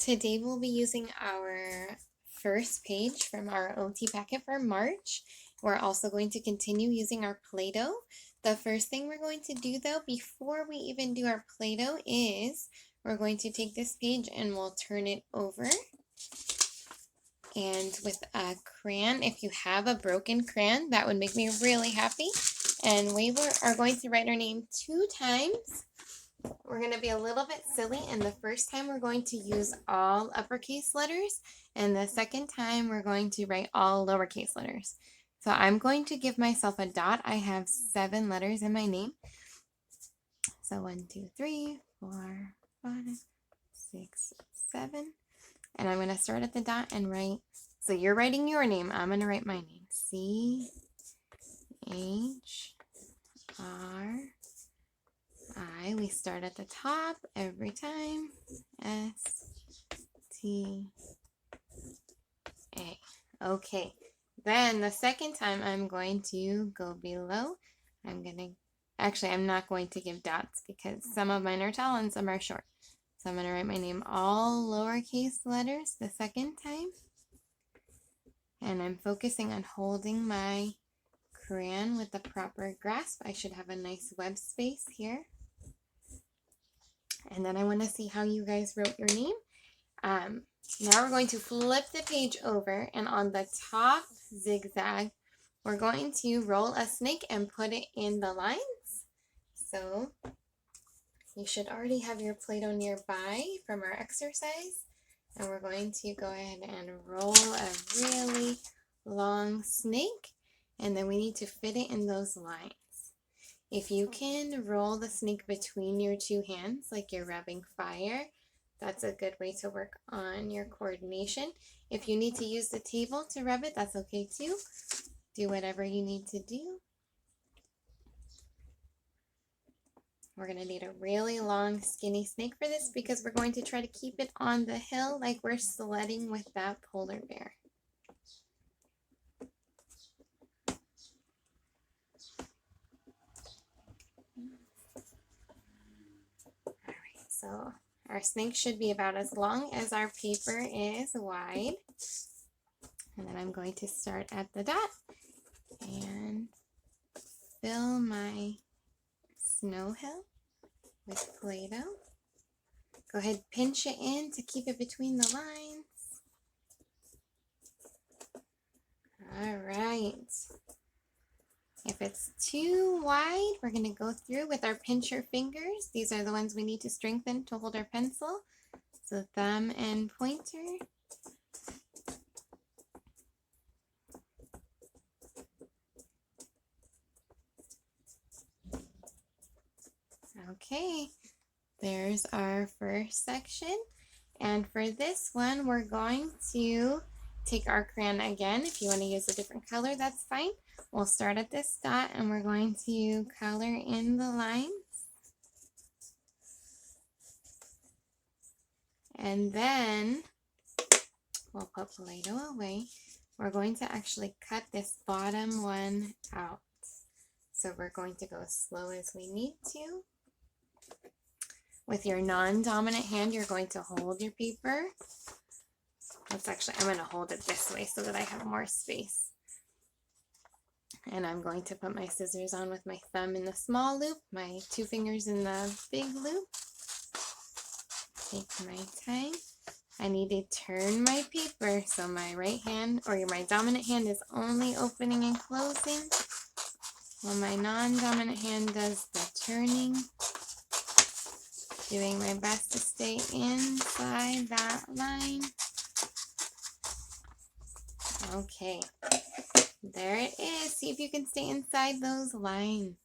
Today we'll be using our first page from our OT packet for March. We're also going to continue using our Play-Doh. The first thing we're going to do though, before we even do our Play-Doh, is we're going to take this page and we'll turn it over. And with a crayon, if you have a broken crayon, that would make me really happy. And we are going to write our name 2 times. We're going to be a little bit silly, and the first time we're going to use all uppercase letters, and the second time we're going to write all lowercase letters. So I'm going to give myself a dot. I have 7 letters in my name. So 1, 2, 3, 4, 5, 6, 7. And I'm going to start at the dot and write, so you're writing your name. I'm going to write my name. C-H-R-I. We start at the top every time. S-T-A. Okay. Then the second time I'm going to go below. I'm not going to give dots because some of mine are tall and some are short. So I'm going to write my name all lowercase letters the second time. And I'm focusing on holding my crayon with the proper grasp. I should have a nice web space here. And then I want to see how you guys wrote your name. Now we're going to flip the page over, and on the top zigzag, we're going to roll a snake and put it in the lines. So you should already have your Play-Doh nearby from our exercise. And we're going to go ahead and roll a really long snake. And then we need to fit it in those lines. If you can roll the snake between your 2 hands, like you're rubbing fire, that's a good way to work on your coordination. If you need to use the table to rub it, that's okay too. Do whatever you need to do. We're going to need a really long, skinny snake for this because we're going to try to keep it on the hill like we're sledding with that polar bear. Alright, so our snake should be about as long as our paper is wide. And then I'm going to start at the dot and fill my snow hill with Play-Doh. Go ahead, pinch it in to keep it between the lines. All right. If it's too wide, we're going to go through with our pincher fingers. These are the ones we need to strengthen to hold our pencil. So thumb and pointer. Okay, there's our first section. And for this one, we're going to take our crayon again. If you want to use a different color, that's fine. We'll start at this dot and we're going to color in the lines. And then we'll put Play-Doh away. We're going to actually cut this bottom one out. So we're going to go as slow as we need to. With your non-dominant hand, you're going to hold your paper. I'm going to hold it this way so that I have more space. And I'm going to put my scissors on with my thumb in the small loop, my 2 fingers in the big loop. Take my time. I need to turn my paper so my right hand or my dominant hand is only opening and closing, while my non-dominant hand does the turning. Doing my best to stay inside that line. Okay, there it is. See if you can stay inside those lines.